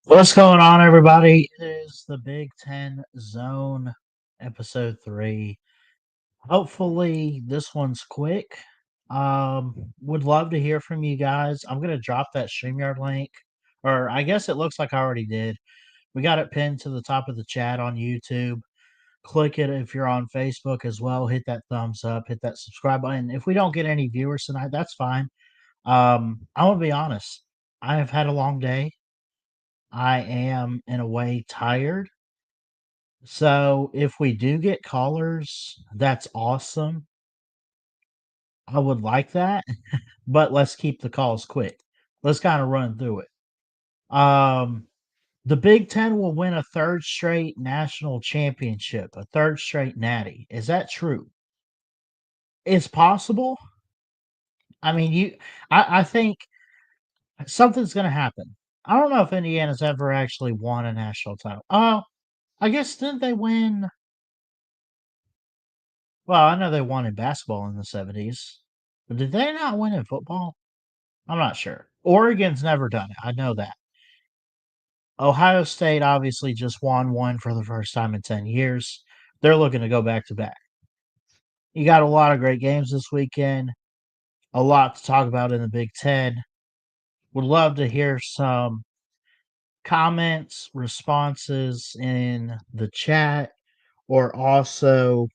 What's going on, everybody? It is the Big Ten Zone, episode 3. Hopefully, this one's quick. Would love to hear from you guys. I'm going to drop that StreamYard link, or I guess it looks like I already did. We got it pinned to the top of the chat on YouTube. Click it if you're on Facebook as well. Hit that thumbs up, hit that subscribe button. If we don't get any viewers tonight, that's fine. I'm going to be honest. I have had a long day. I am, in a way, tired. So if we do get callers, that's awesome. I would like that, but let's keep the calls quick. Let's kind of run through it. Um, the Big Ten will win a third straight national championship, a third straight Natty. Is that true? It's possible. I mean, I think something's going to happen. I don't know if Indiana's ever actually won a national title. Oh, I guess didn't they win? Well, I know they won in basketball in the 70s, but did they not win in football? I'm not sure. Oregon's never done it. I know that. Ohio State obviously just won one for the first time in 10 years. They're looking to go back to back. You got a lot of great games this weekend, a lot to talk about in the Big Ten. Would love to hear some comments, responses in the chat, or also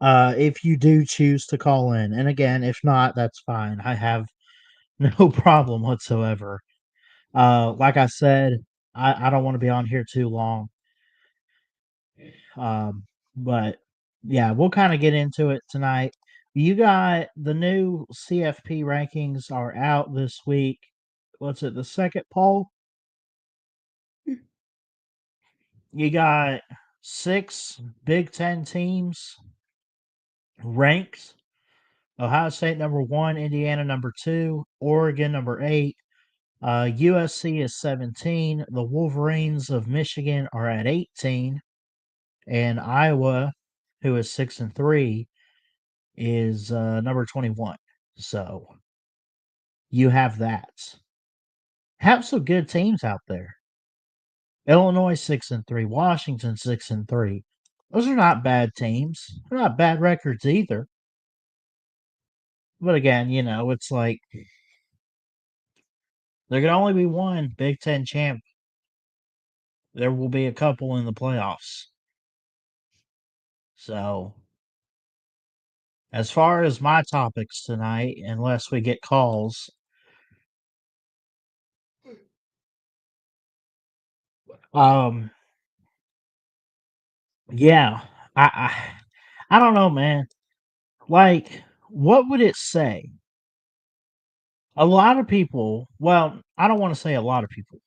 if you do choose to call in. And again, if not, that's fine. I have no problem whatsoever. Like I said, I don't want to be on here too long. Um, but yeah, we'll kind of get into it tonight. You got the new CFP rankings are out this week. What's it, the second poll? You got 6 Big Ten teams ranked. Ohio State number 1, Indiana number 2, Oregon number 8, USC is 17. The Wolverines of Michigan are at 18, and Iowa, who is 6-3, is number 21. So you have that. Have some good teams out there. Illinois 6-3, Washington 6-3. Those are not bad teams. They're not bad records either. But again, it's like there can only be one Big Ten champ. There will be a couple in the playoffs. So as far as my topics tonight, unless we get calls, um, yeah, I don't know, man. Like, what would it say? A lot of people, well, I don't want to say a lot of people.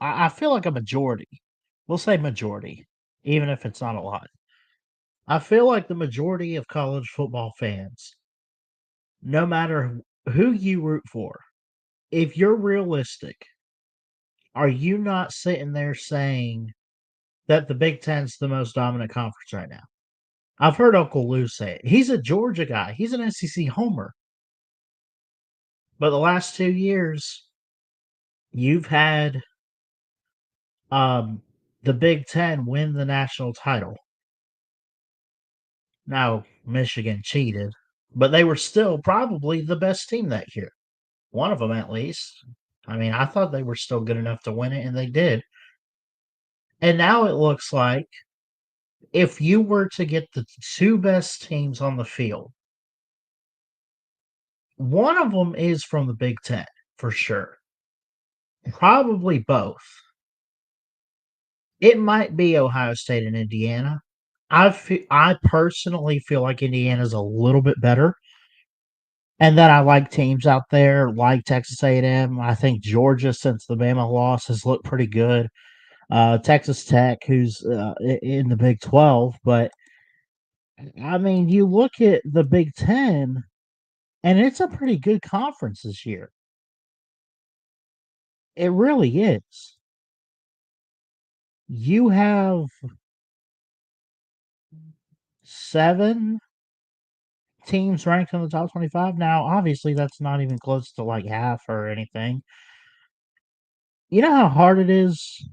I feel like a majority. We'll say majority, even if it's not a lot. I feel like the majority of college football fans, no matter who you root for, if you're realistic, are you not sitting there saying that the Big Ten's the most dominant conference right now? I've heard Uncle Lou say it. He's a Georgia guy. He's an SEC homer. But the last 2 years, you've had the Big Ten win the national title. Now, Michigan cheated, but they were still probably the best team that year. One of them, at least. I mean, I thought they were still good enough to win it, and they did. And now it looks like if you were to get the 2 best teams on the field, one of them is from the Big Ten, for sure. Probably both. It might be Ohio State and Indiana. I personally feel like Indiana's a little bit better, and then I like teams out there like Texas A&M. I think Georgia, since the Bama loss, has looked pretty good. Texas Tech, who's in the Big 12, but I mean, you look at the Big Ten, and it's a pretty good conference this year. It really is. You have 7 teams ranked in the top 25. Now, obviously, that's not even close to like half or anything. You know how hard it is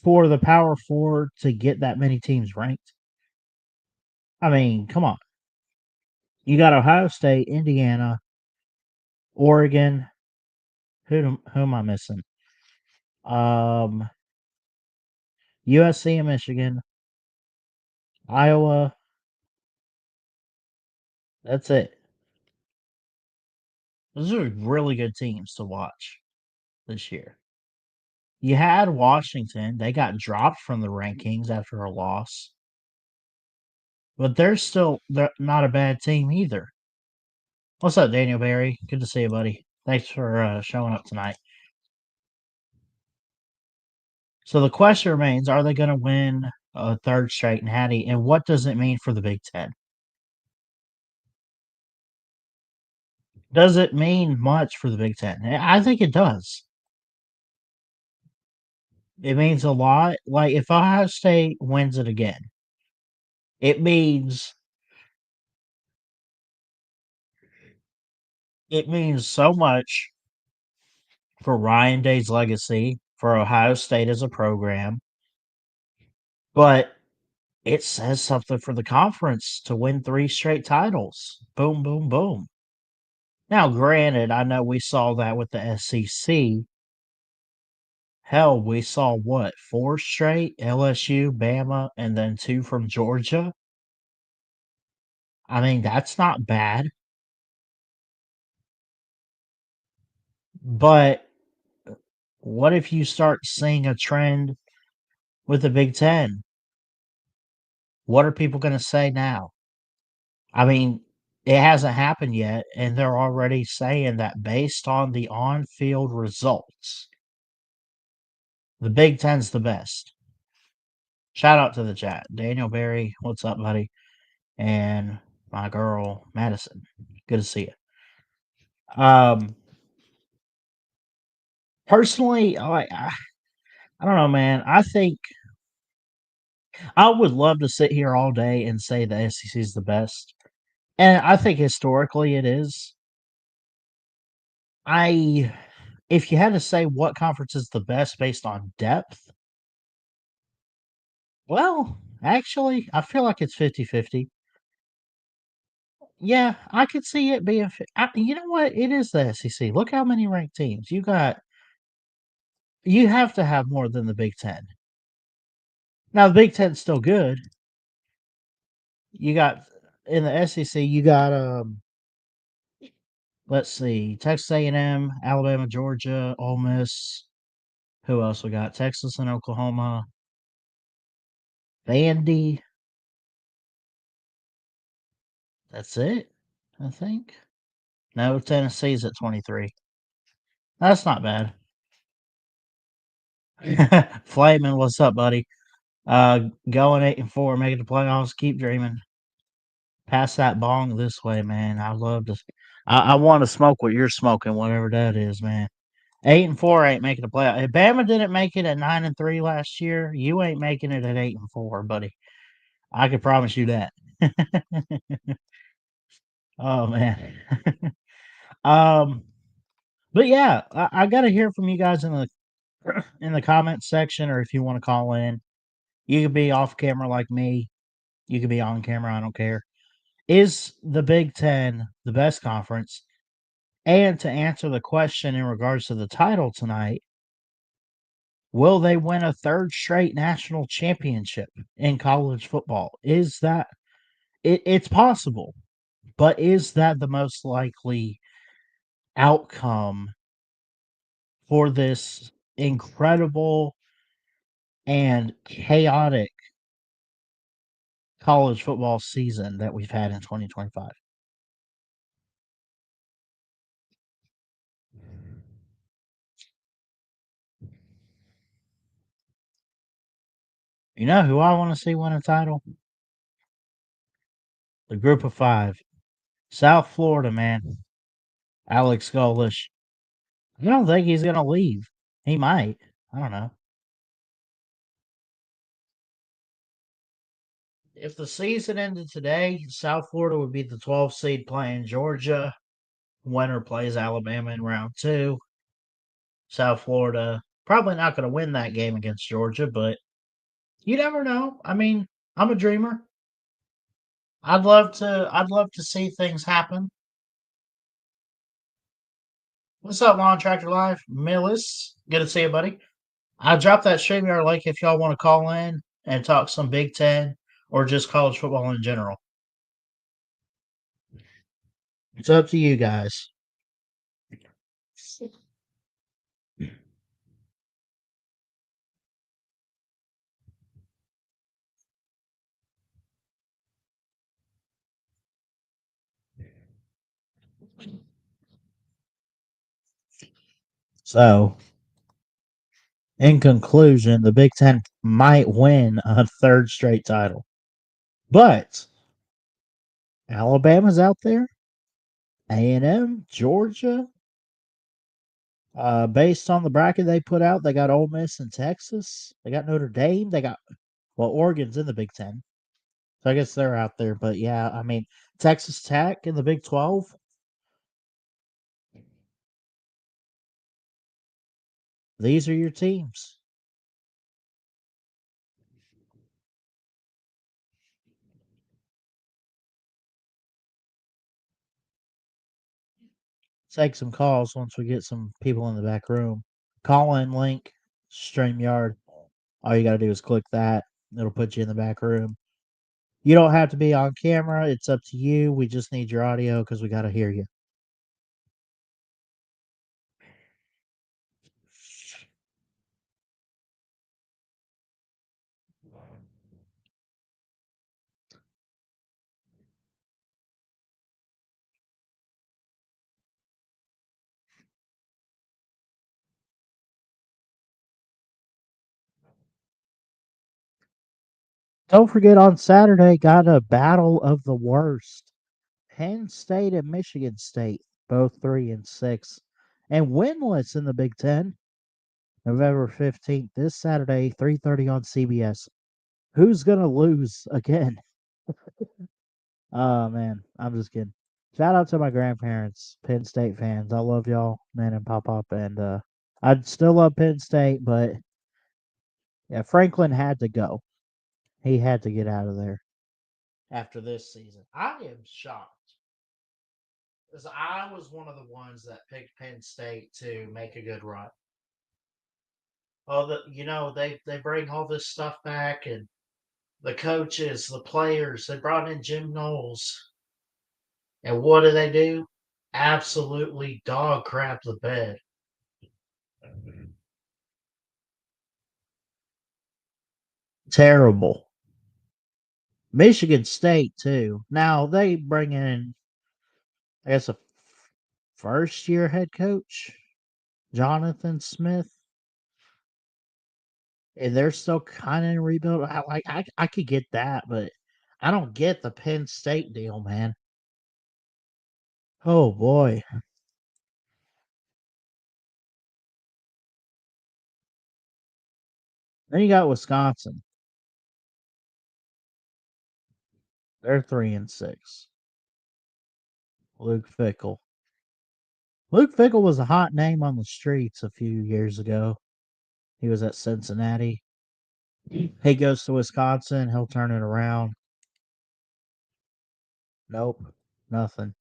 for the Power Four to get that many teams ranked? I mean, come on. You got Ohio State, Indiana, Oregon. Who am I missing? Um, USC and Michigan, Iowa. That's it. Those are really good teams to watch this year. You had Washington. They got dropped from the rankings after a loss, but they're not a bad team either. What's up, Daniel Barry? Good to see you, buddy. Thanks for showing up tonight. So the question remains: are they going to win a third straight Natty, and what does it mean for the Big Ten? Does it mean much for the Big Ten? I think it does. It means a lot. Like if Ohio State wins it again, it means it means so much for Ryan Day's legacy, for Ohio State as a program, but it says something for the conference to win 3 straight titles. Boom, boom, boom. Now, granted, I know we saw that with the SEC. Hell, we saw what, 4 straight? LSU, Bama, and then 2 from Georgia. I mean, that's not bad. But what if you start seeing a trend with the Big Ten? What are people going to say now? I mean, it hasn't happened yet, and they're already saying that based on the on field results, the Big Ten's the best. Shout out to the chat. Daniel Barry, what's up, buddy? And my girl, Madison. Good to see you. Personally, I don't know, man. I think I would love to sit here all day and say the SEC is the best. And I think historically it is. I if you had to say what conference is the best based on depth, well, actually, I feel like it's 50-50. Yeah, I could see it being you know what? It is the SEC. Look how many ranked teams. You have to have more than the Big 10. Now, the Big Ten's still good. You got in the SEC, you got let's see, Texas A&M, Alabama, Georgia, Ole Miss. Who else we got? Texas and Oklahoma, Vandy. That's it, I think. No, Tennessee's at 23. That's not bad. Flamin', what's up, buddy? Going 8-4, making the playoffs. Keep dreaming. Pass that bong this way, man. I love to. I want to smoke what you're smoking, whatever that is, man. 8-4 ain't making the playoff. If Bama didn't make it at 9-3 last year, you ain't making it at 8-4, buddy. I can promise you that. Oh man. um, but yeah, I got to hear from you guys in the comments section, or if you want to call in, you could be off camera like me. You could be on camera. I don't care. Is the Big Ten the best conference? And to answer the question in regards to the title tonight, will they win a third straight national championship in college football? Is that it's possible, but is that the most likely outcome for this incredible and chaotic college football season that we've had in 2025? You know who I want to see win a title? The group of five. South Florida, man. Alex Golish. I don't think he's going to leave. He might. I don't know. If the season ended today, South Florida would be the 12th seed playing Georgia. Winner plays Alabama in round two. South Florida probably not going to win that game against Georgia, but you never know. I mean, I'm a dreamer. I'd love to see things happen. What's up, Lawn Tractor Live? Millis, good to see you, buddy. I dropped that StreamYard link if y'all want to call in and talk some Big Ten or just college football in general. It's up to you guys. So, in conclusion, the Big Ten might win a third straight title. But Alabama's out there, A&M, Georgia. Based on the bracket they put out, they got Ole Miss and Texas. They got Notre Dame. They got Oregon's in the Big Ten, so I guess they're out there. But yeah, I mean Texas Tech in the Big 12. These are your teams. Take some calls once we get some people in the back room. Call in link, StreamYard. All you got to do is click that. It'll put you in the back room. You don't have to be on camera. It's up to you. We just need your audio because we got to hear you. Don't forget on Saturday, got a battle of the worst. Penn State and Michigan State, both 3-6, and winless in the Big Ten. November 15th, this Saturday, 3:30 on CBS. Who's gonna lose again? Oh man, I'm just kidding. Shout out to my grandparents, Penn State fans. I love y'all, man and pop up, and I'd still love Penn State, but yeah, Franklin had to go. He had to get out of there after this season. I am shocked because I was one of the ones that picked Penn State to make a good run. Oh, they bring all this stuff back, and the coaches, the players, they brought in Jim Knowles, and what do? Absolutely dog crap the bed. Terrible. Michigan State too. Now they bring in, I guess, a first year head coach, Jonathan Smith, and they're still kind of in rebuild. I could get that, but I don't get the Penn State deal, man. Oh boy. Then you got Wisconsin. They're 3-6. Luke Fickle. Luke Fickle was a hot name on the streets a few years ago. He was at Cincinnati. He goes to Wisconsin. He'll turn it around. Nope. Nothing.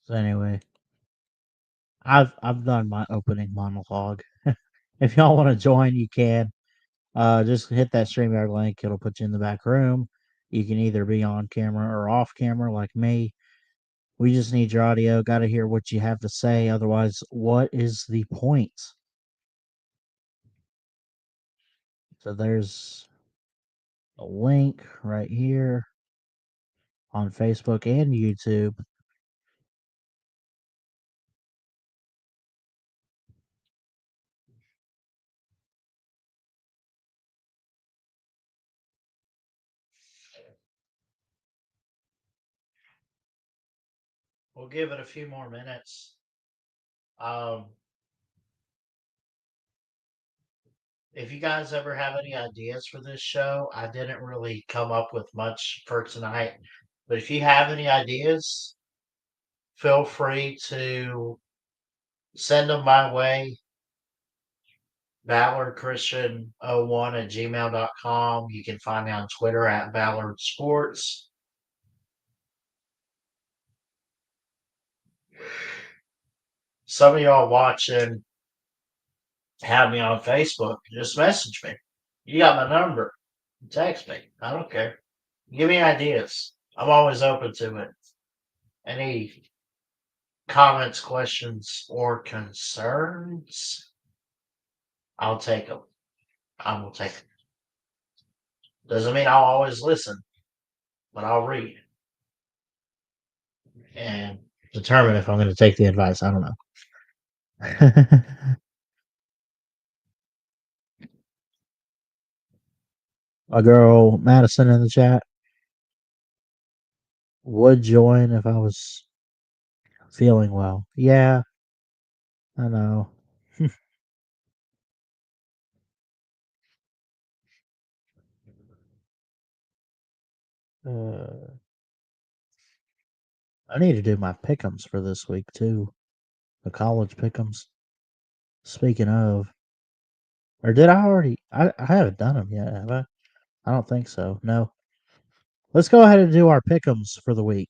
So anyway, I've done my opening monologue. If y'all want to join, you can. Just hit that StreamYard link. It'll put you in the back room. You can either be on camera or off camera like me. We just need your audio. Got to hear what you have to say. Otherwise, what is the point? So there's a link right here on Facebook and YouTube. we'll give it a few more minutes. Um, if you guys ever have any ideas for this show, I didn't really come up with much for tonight. But if you have any ideas, feel free to send them my way. BallardChristian01 at gmail.com. You can find me on Twitter at Ballard Sports. Some of y'all watching have me on Facebook. Just message me. You got my number. Text me. I don't care. Give me ideas. I'm always open to it. Any comments, questions, or concerns, I'll take them. I will take them. Doesn't mean I'll always listen, but I'll read and determine if I'm going to take the advice. I don't know. My girl Madison in the chat would join if I was feeling well. Yeah, I know. uh, I need to do my pick'ems for this week too. The college pick'ems. Speaking of, or did I already? I haven't done them yet, have I? I don't think so. No. Let's go ahead and do our pick'ems for the week.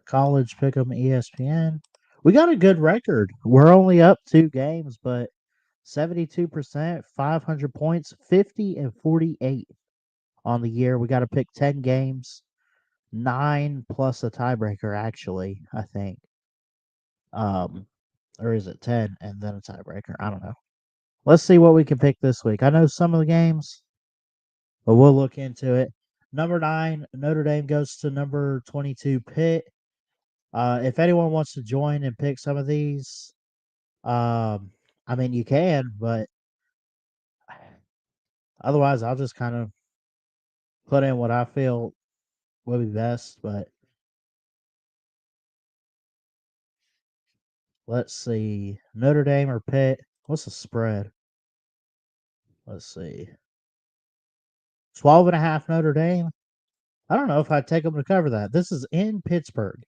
College pick'em ESPN. We got a good record. We're only up 2 games, but 72%, 500 points, 50 and 48 on the year. We got to pick 10 games, 9 plus a tiebreaker, actually, I think. Or is it 10 and then a tiebreaker? I don't know. Let's see what we can pick this week. I know some of the games, but we'll look into it. Number 9, Notre Dame goes to number 22, Pitt. If anyone wants to join and pick some of these, I mean, you can, but otherwise, I'll just kind of put in what I feel will be best. But let's see. Notre Dame or Pitt? What's the spread? Let's see. 12.5 Notre Dame. I don't know if I'd take them to cover that. This is in Pittsburgh.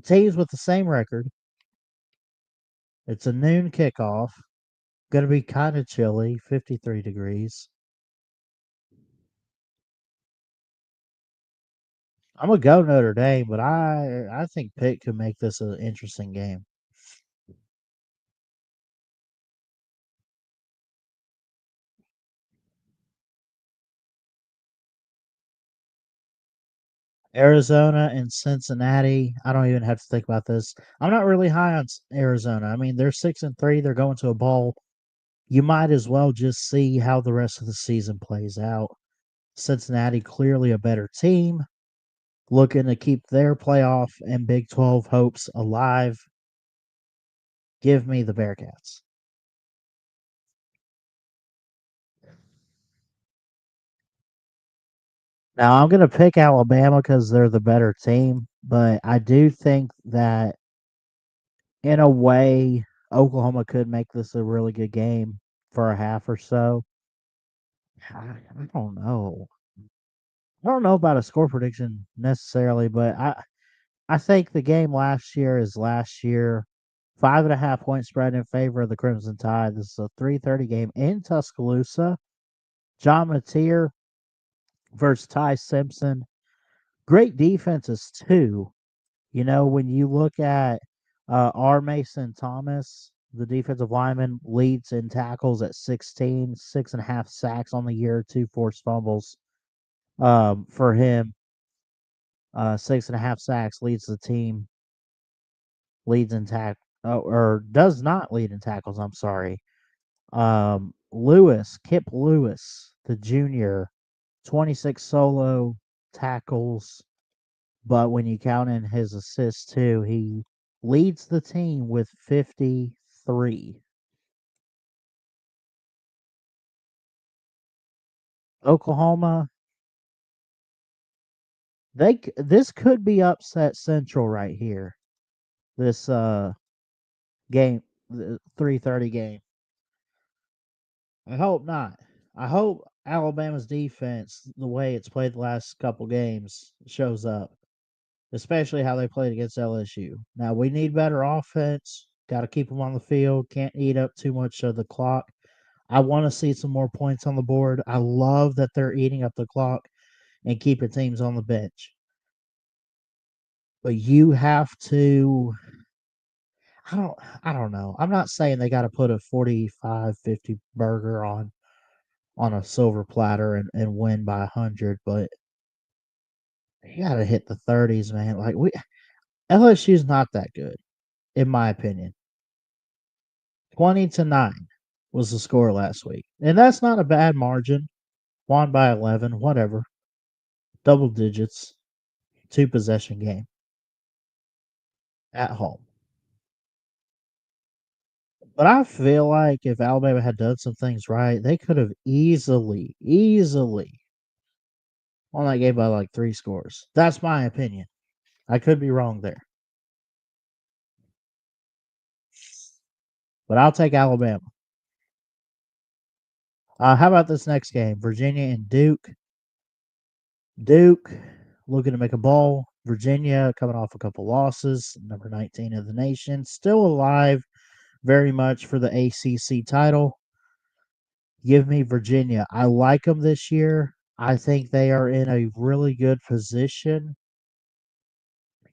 Teams with the same record. It's a noon kickoff. Going to be kind of chilly, 53 degrees. I'm gonna go Notre Dame, but I think Pitt could make this an interesting game. Arizona and Cincinnati. I don't even have to think about this. I'm not really high on Arizona. I mean, they're 6-3. They're going to a bowl. You might as well just see how the rest of the season plays out. Cincinnati clearly a better team, looking to keep their playoff and Big 12 hopes alive. Give me the Bearcats. Now I'm gonna pick Alabama because they're the better team, but I do think that in a way Oklahoma could make this a really good game for a half or so. I don't know. I don't know about a score prediction necessarily, but I think the game last year is last year. 5.5 point spread in favor of the Crimson Tide. This is a 3:30 game in Tuscaloosa. John Mateer versus Ty Simpson. Great defenses too. You know, when you look at R. Mason Thomas, the defensive lineman, leads in tackles at 16, 6.5 sacks on the year, 2 forced fumbles. For him, 6.5 sacks leads the team, leads in or does not lead in tackles. I'm sorry. Kip Lewis, the junior, 26 solo tackles, but when you count in his assists too, he leads the team with 53. Oklahoma, This could be upset central right here. This game, the 3:30 game. I hope not. I hope Alabama's defense, the way it's played the last couple games, shows up, especially how they played against LSU. Now we need better offense. Got to keep them on the field. Can't eat up too much of the clock. I want to see some more points on the board. I love that they're eating up the clock and keeping teams on the bench. But you have to I don't know. I'm not saying they got to put a 45, 50 burger on a silver platter and win by 100, but you got to hit the 30s, man. Like LSU's not that good in my opinion. 20-9 was the score last week. And that's not a bad margin. Won by 11, whatever. Double digits, two possession game at home. But I feel like if Alabama had done some things right, they could have easily won that game by like 3 scores. That's my opinion. I could be wrong there. But I'll take Alabama. How about this next game? Virginia and Duke. Duke looking to make a bowl. Virginia coming off a couple losses, number 19 of the nation, still alive very much for the ACC title. Give me Virginia. I like them this year. I think they are in a really good position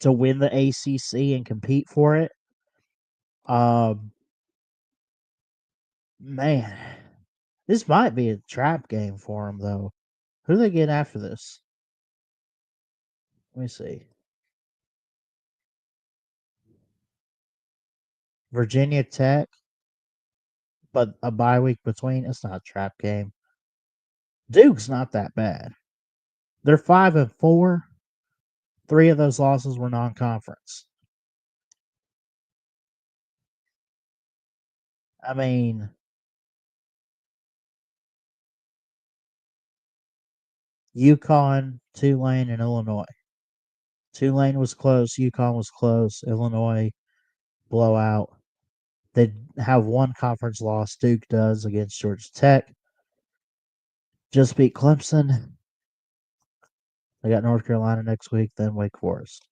to win the ACC and compete for it. Um, man, this might be a trap game for them, though. Who do they get after this? Let me see. Virginia Tech, but a bye week between. It's not a trap game. Duke's not that bad. They're 5-4. 3 of those losses were non-conference. I mean, UConn, Tulane, and Illinois. Tulane was close. UConn was close. Illinois blowout. They have one conference loss. Duke does against Georgia Tech. Just beat Clemson. They got North Carolina next week, then Wake Forest.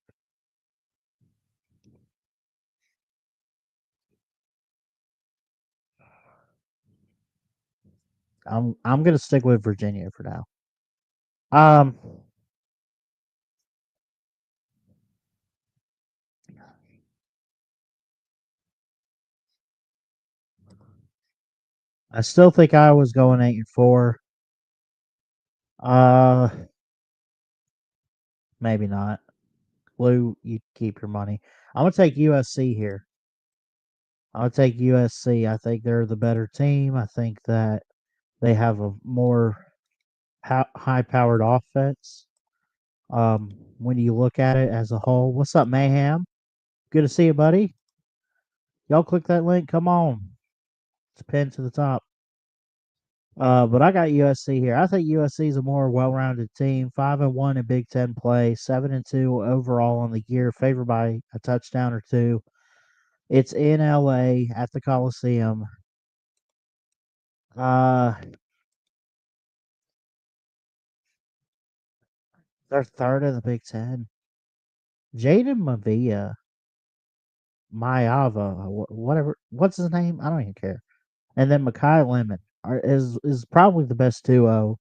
I'm gonna stick with Virginia for now. Um, I still think I was going 8-4. Uh, maybe not. Blue, you keep your money. I'm gonna take USC here. I'll take USC. I think they're the better team. I think that they have a more high-powered offense. When you look at it as a whole, what's up, Mayhem? Good to see you, buddy. Y'all click that link. Come on, it's pinned to the top. But I got USC here. I think USC is a more well-rounded team. 5-1 in Big Ten play, 7-2 overall on the year, favored by a touchdown or two. It's in LA at the Coliseum. Uh, they're third in the Big Ten. Jaden Mayava, whatever. What's his name? I don't even care. And then Makai Lemon is probably the best duo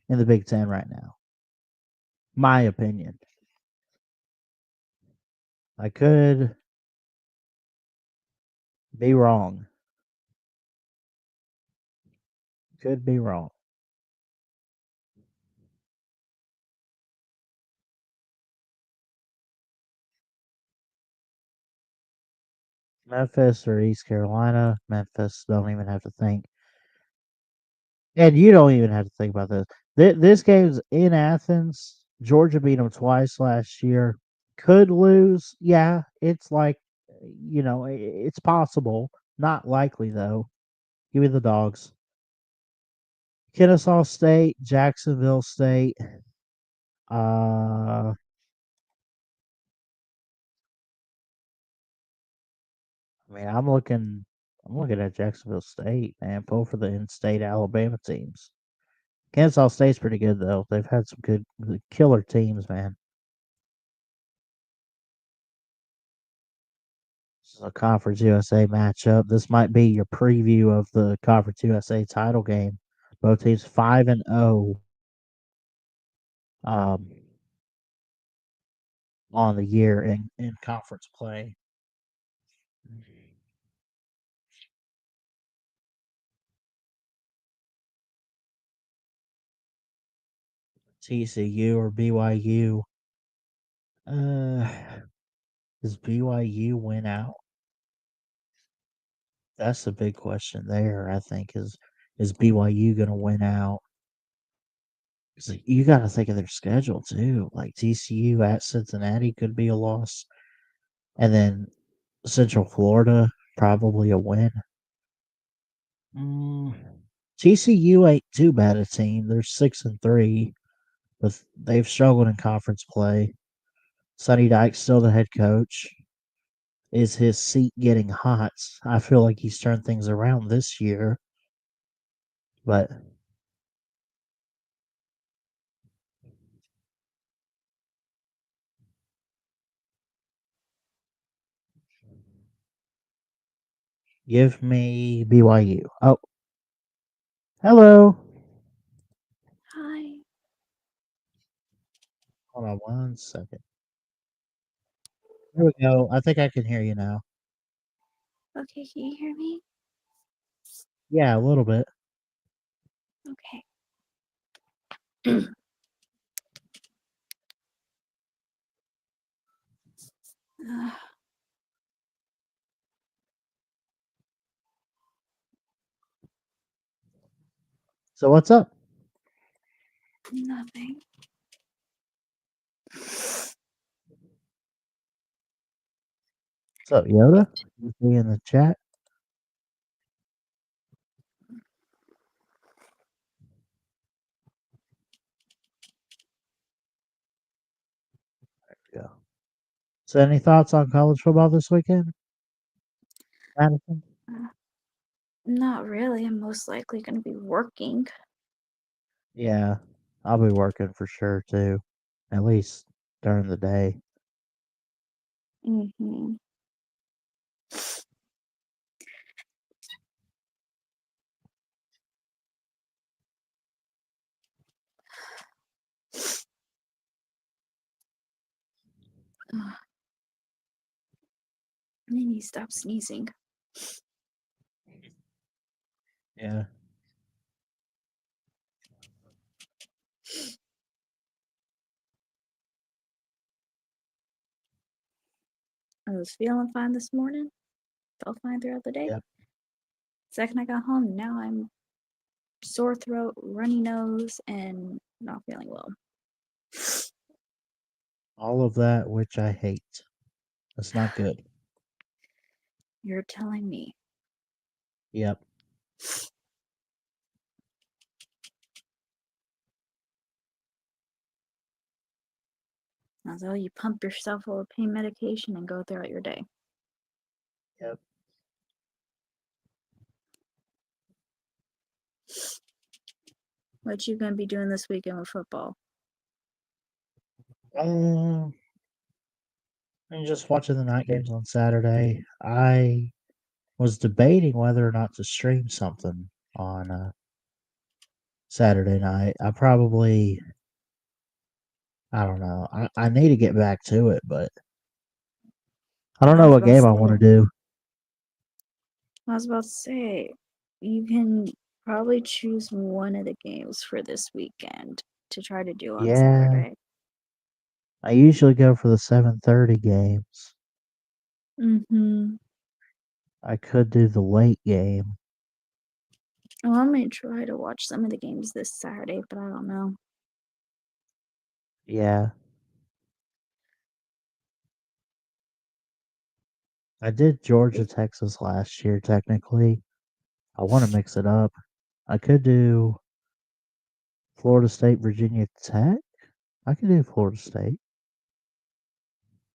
in the Big Ten right now. My opinion. I could be wrong. Could be wrong. Memphis or East Carolina. Memphis don't even have to think. And you don't even have to think about this. This game's in Athens. Georgia beat them twice last year. Could lose. Yeah, it's like, it's possible. Not likely, though. Give me the dogs. Kennesaw State, Jacksonville State. Uh, I mean, I'm looking at Jacksonville State, man. Pull for the in-state Alabama teams. Kansas State's pretty good though. They've had some good killer teams, man. This is a Conference USA matchup. This might be your preview of the Conference USA title game. Both teams 5-0 um, on the year in conference play. TCU or BYU. Uh, does BYU win out? That's the big question there. I think is BYU going to win out? 'Cause you got to think of their schedule too. Like TCU at Cincinnati could be a loss, and then Central Florida probably a win. Mm, TCU ain't too bad a team. They're 6-3, but they've struggled in conference play. Sonny Dykes still the head coach. Is his seat getting hot? I feel like he's turned things around this year, but give me BYU. Oh, hello. Hi. Hold on 1 second. There we go. I think I can hear you now. Okay, can you hear me? Yeah, a little bit. Okay. uh, So what's up? nothing. What's up, Yoda? You see in the chat? Yeah. So any thoughts on college football this weekend, Madison? Uh, Not really. I'm most likely going to be working. Yeah, I'll be working for sure too. At least during the day. Mm-hmm. I need to stop sneezing. Yeah. I was feeling fine this morning. Felt fine throughout the day. Yep. Second I got home, now I'm sore throat, runny nose, and not feeling well. All of that which I hate. That's not good. You're telling me. Yep. Although you pump yourself full of pain medication and go throughout your day. Yep. What you gonna be doing this weekend with football? I'm just watching the night games on Saturday. I was debating whether or not to stream something on Saturday night. I don't know. I need to get back to it, but I don't I know was what about to game I say. want to do. I was about to say, you can probably choose one of the games for this weekend to try to do on Yeah, Saturday. I usually go for the 7:30 games. Mm-hmm. I could do the late game. Well, I might try to watch some of the games this Saturday, but I don't know. Yeah, I did Georgia, Texas last year, technically. I want to mix it up. I could do Florida State, Virginia Tech. I can do Florida State.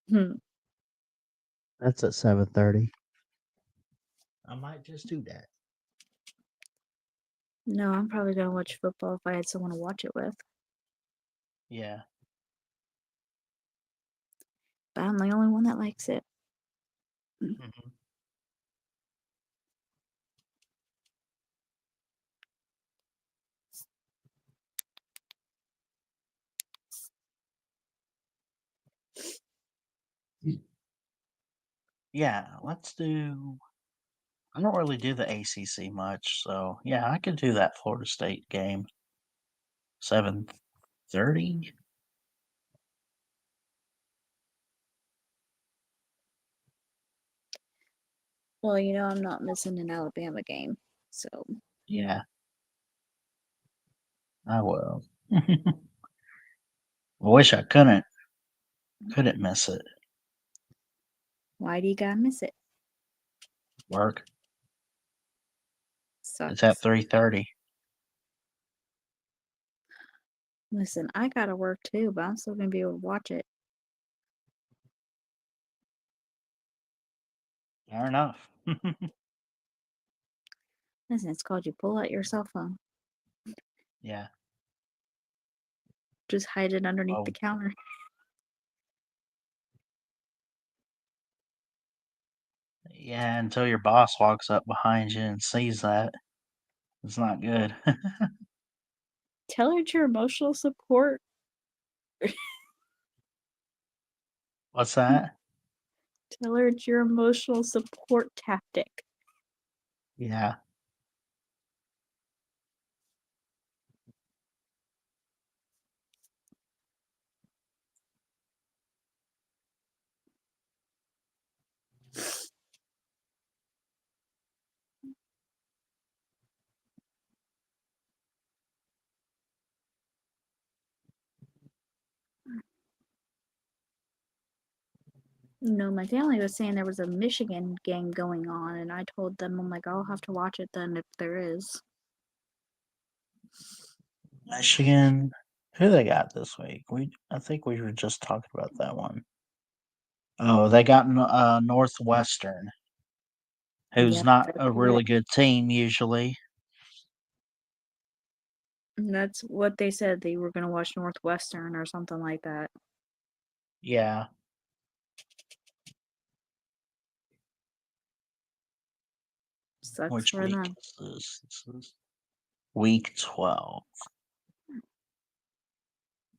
Hmm. That's at 7:30. I might just do that. No, I'm probably gonna watch football if I had someone to watch it with. Yeah. But I'm the only one that likes it. Mhm. Yeah, let's do. I don't really do the ACC much, so yeah, I could do that Florida State game. 7:30. Well, I'm not missing an Alabama game, so Yeah, I will. I wish I couldn't miss it. why do you gotta miss it? Work. It's at Sucks. 3:30. Listen, I gotta work too, but I'm still gonna be able to watch it. Fair enough. Listen, it's called you pull out your cell phone. Yeah. Just hide it underneath the Well, counter. yeah, until your boss walks up behind you and sees that. It's not good. Tell her it's your emotional support. What's that? Tell her it's your emotional support tactic. Yeah. My family was saying there was a Michigan game going on, and I told them, I'm like, I'll have to watch it then if there is. Michigan. Who they got this week? I think we were just talking about that one. Oh, they got Northwestern, who's Yep, not that's a it. really good team usually. And that's what they said. They were going to watch Northwestern or something like that. Yeah. Sucks Which for week them. is this? This is week 12.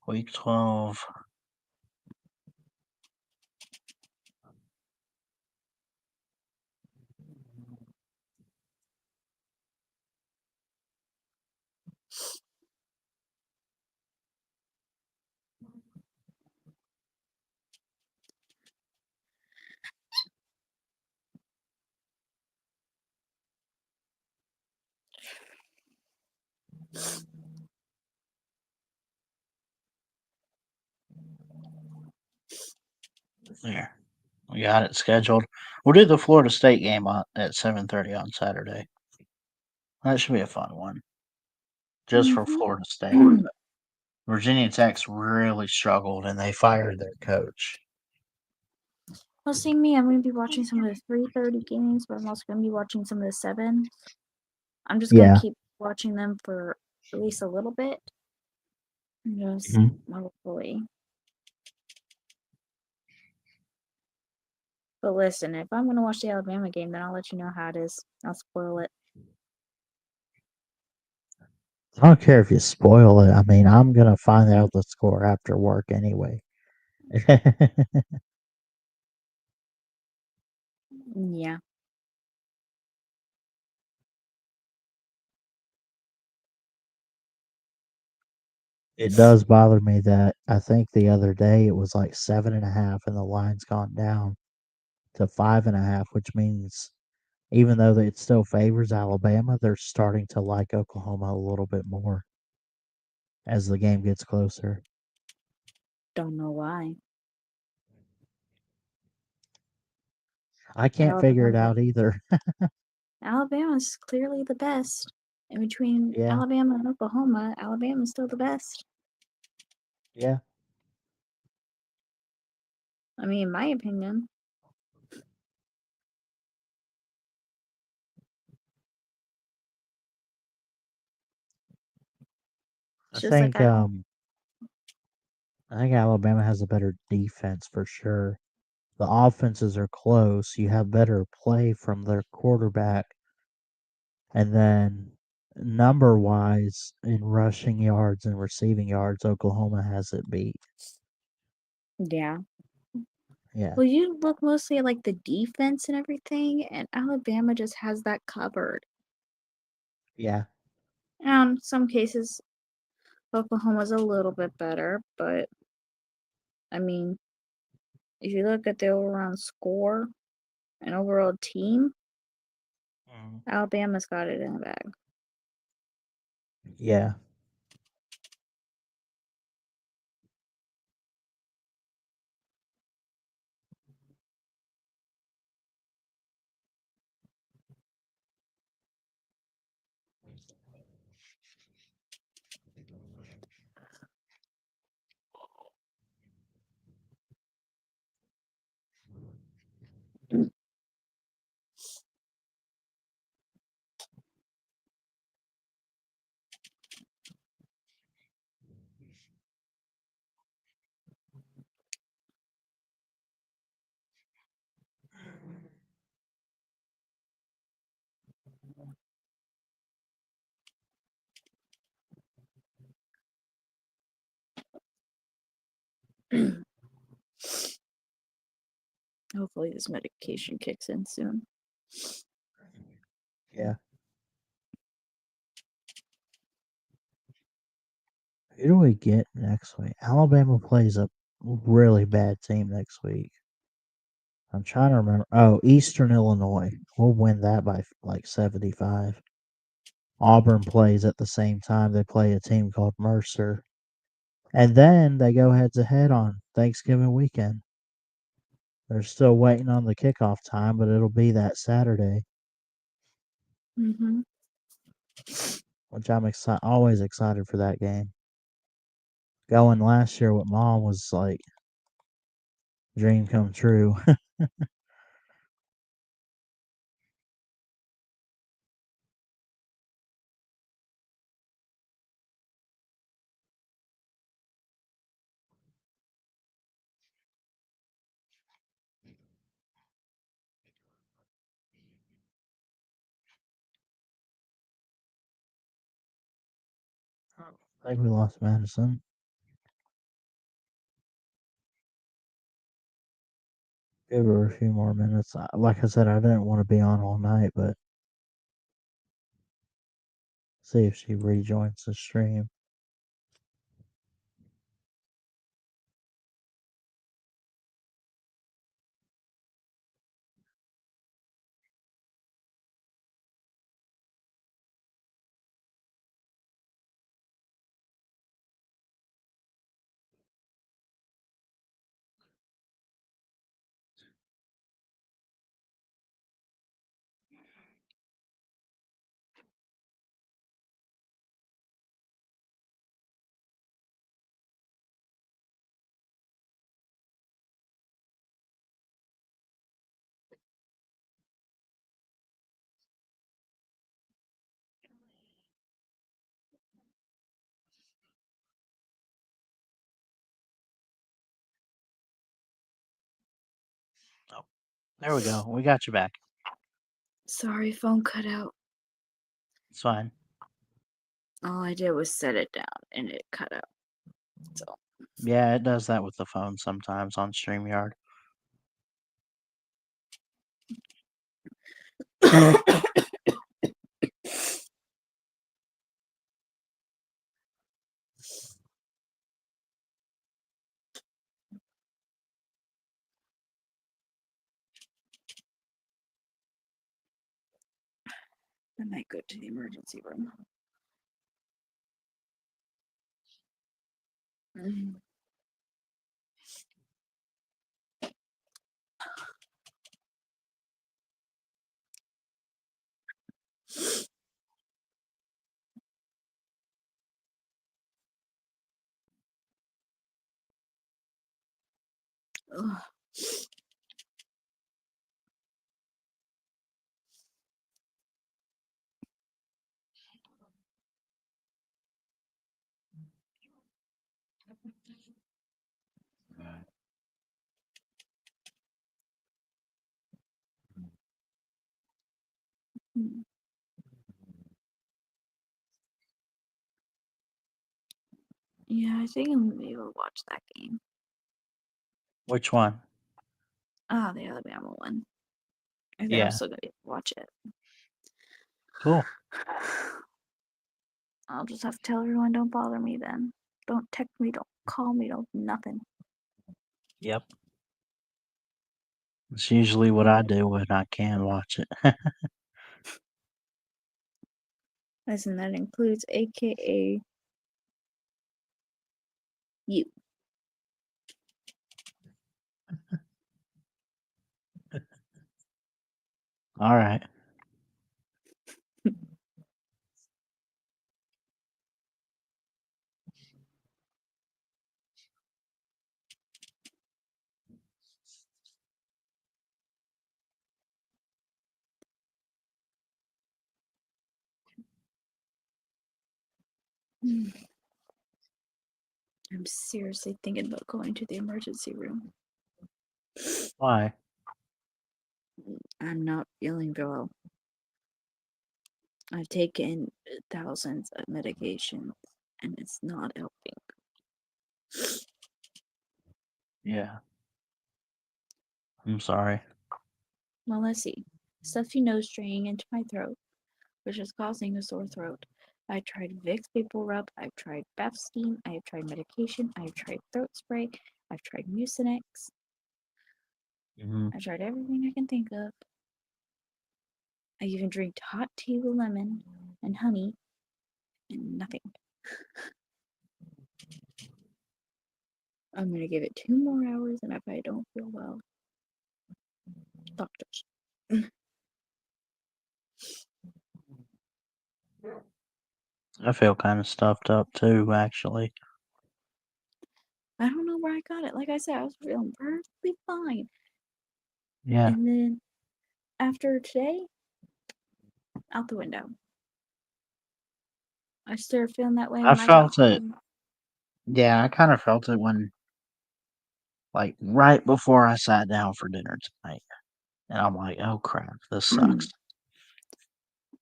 Week 12. There. We got it scheduled. We'll do the Florida State game at 7:30 on Saturday. That should be a fun one. Just for Florida State. Mm-hmm. Virginia Tech's really struggled and they fired their coach. Well, see me, I'm going to be watching some of the 3:30 games, but I'm also going to be watching some of the 7. I'm just going to Yeah. keep watching them for at least a little bit. Just Mhm. hopefully. But listen, if I'm going to watch the Alabama game, then I'll let you know how it is. I'll spoil it. I don't care if you spoil it. I mean, I'm going to find out the score after work anyway. Yeah. It does bother me that I think the other day it was like 7.5 and the line's gone down to 5.5, which means even though it still favors Alabama, they're starting to like Oklahoma a little bit more as the game gets closer. Don't know why. I can't figure it Alabama. out either. Alabama's clearly the best. In between Yeah, Alabama and Oklahoma, Alabama's still the best. yeah. I mean, in my opinion. I It's just like think I don't. I think Alabama has a better defense for sure. The offenses are close. You have better play from their quarterback, and then number wise in rushing yards and receiving yards, Oklahoma has it beat. Yeah. Yeah, Well, you look mostly at like the defense and everything, and Alabama just has that covered. yeah. And some cases, Oklahoma's a little bit better, but I mean, if you look at the overall score and overall team, Mhm. Alabama's got it in the bag. Yeah. Hopefully, this medication kicks in soon. Yeah. Who do we get next week? Alabama plays a really bad team next week. I'm trying to remember. Oh, Eastern Illinois. We'll win that by like 75. Auburn plays at the same time. They play a team called Mercer. And then they go head to head on Thanksgiving weekend. They're still waiting on the kickoff time, but it'll be that Saturday, Mm-hmm. which I'm always excited for that game. Going last year with mom was like dream come true. I think we lost Madison. Give her a few more minutes. Like I said, I didn't want to be on all night, but see if she rejoins the stream. Oh, there we go. We got you back. Sorry, phone cut out. It's fine. All I did was set it down and it cut out. So Yeah, it does that with the phone sometimes on StreamYard. I might go to the emergency room. Mhm. Ugh. Hmm. Yeah, I think I'm gonna be able to watch that game. Which one? Ah, the Alabama one. I think I'm Yeah. still gonna be able to watch it. Cool. I'll just have to tell everyone don't bother me then. Don't text me, don't call me, don't nothing. Yep. It's usually what I do when I can watch it. Listen, that includes AKA you. All right. I'm seriously thinking about going to the emergency room. Why? I'm not feeling well. I've taken thousands of medications and it's not helping. Yeah. I'm sorry. Well, let's see. Stuffy nose draining into my throat, which is causing a sore throat. I tried Vicks Vapor Rub, I've tried bath steam, I have tried medication, I've tried throat spray, I've tried Mucinex, Hmm. I've tried everything I can think of. I even drank hot tea with lemon and honey, and nothing. I'm gonna give it 2 more hours, and if I don't feel well, doctors. I feel kind of stuffed up too, actually. I don't know where I got it. Like I said, I was feeling perfectly fine. Yeah. And then after today, out the window. I started feeling that way I when I got felt it. home. Yeah, I kind of felt it when, like, right before I sat down for dinner tonight. And I'm like, oh crap, this sucks.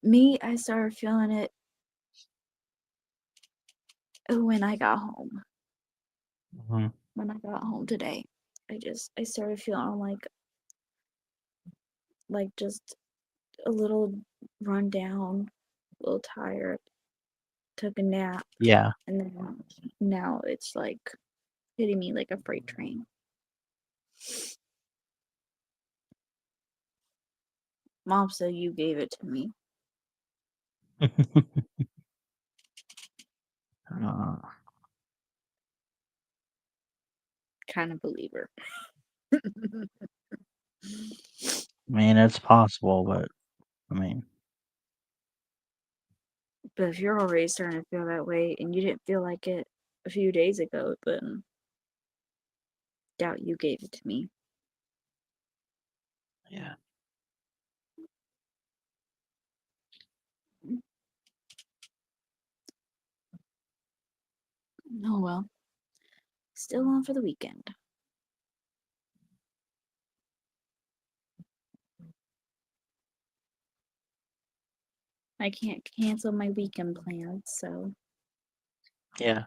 Me, I started feeling it when I got home. Hmm. When I got home today, I started feeling like just a little run down, a little tired. Took a nap, Yeah. and then now it's like hitting me like a freight train. Mom said you gave it to me. uh, Kind of believe her. I mean, it's possible, but I mean, But if you're already starting to feel that way and you didn't feel like it a few days ago, then doubt you gave it to me. yeah. Oh well. Still on for the weekend. I can't cancel my weekend plans, so Yeah.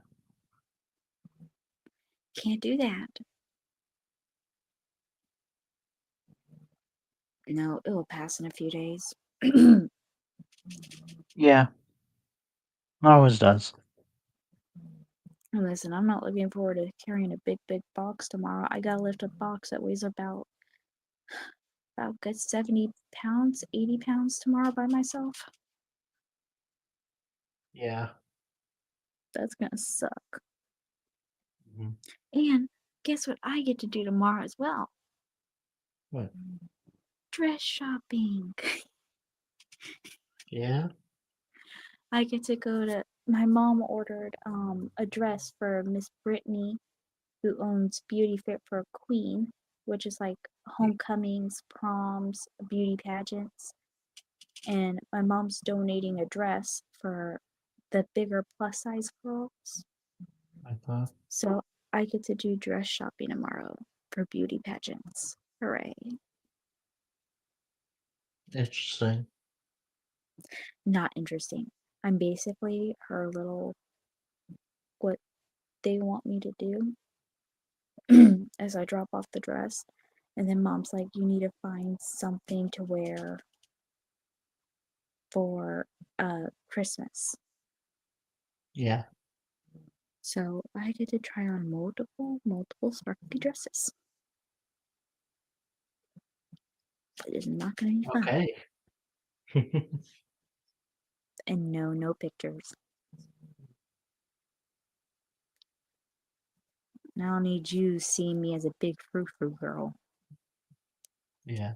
can't do that. No, it will pass in a few days. Yeah. It always does. Listen, I'm not looking forward to carrying a big box tomorrow. I gotta lift a box that weighs about good 70 pounds, 80 pounds tomorrow by myself. Yeah. That's gonna suck. Mhm. And guess what I get to do tomorrow as well? What? Dress shopping. Yeah. I get to go to my mom ordered a dress for Miss Brittany, who owns Beauty Fit for a Queen, which is like homecomings, proms, beauty pageants. And my mom's donating a dress for the bigger plus size girls. I thought. So I get to do dress shopping tomorrow for beauty pageants. Hooray. Interesting. Not interesting. I'm basically her little what they want me to do as I drop off the dress. And then mom's like, you need to find something to wear for Christmas. Yeah. So I get to try on multiple sparkly dresses. It is not going to be fun. Okay. And no pictures. I don't need you seeing me as a big frou-frou girl. Yeah.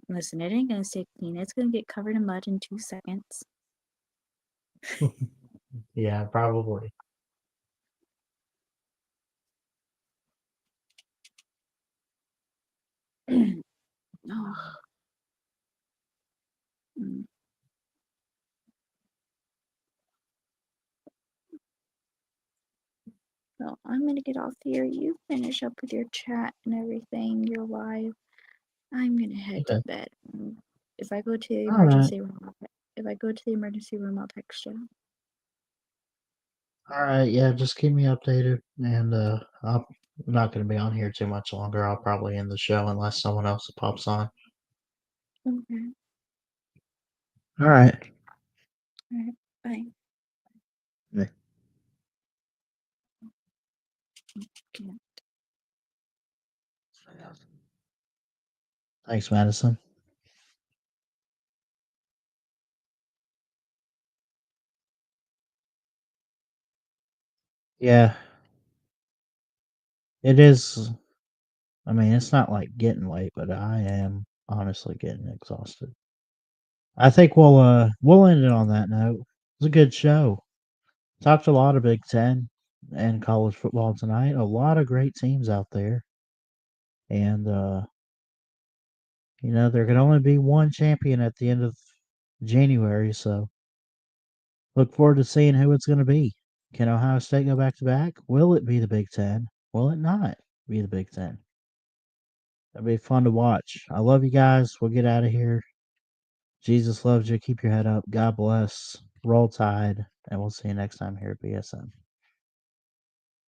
Listen, it ain't gonna stay clean. It's gonna get covered in mud in 2 seconds. Yeah, probably. Oh, mm. Well, I'm gonna get off here. You finish up with your chat and everything, your live. I'm gonna head to Okay. bed. If I go to the All right. emergency room, if I go to the emergency room, I'll text you. All right. Yeah, just keep me updated, and I'm not going to be on here too much longer. I'll probably end the show unless someone else pops on. Okay. All right. All right. Bye. Yeah. Okay. Thanks, Madison. Yeah, it is. I mean, it's not like getting late, but I am honestly getting exhausted. I think we'll end it on that note. It's a good show. Talked a lot of Big Ten and college football tonight. A lot of great teams out there, and there can only be one champion at the end of January. So look forward to seeing who it's going to be. Can Ohio State go back to back? Will it be the Big Ten? Will it not be the Big Ten? That'd be fun to watch. I love you guys. We'll get out of here. Jesus loves you. Keep your head up. God bless. Roll Tide. And we'll see you next time here at BSN.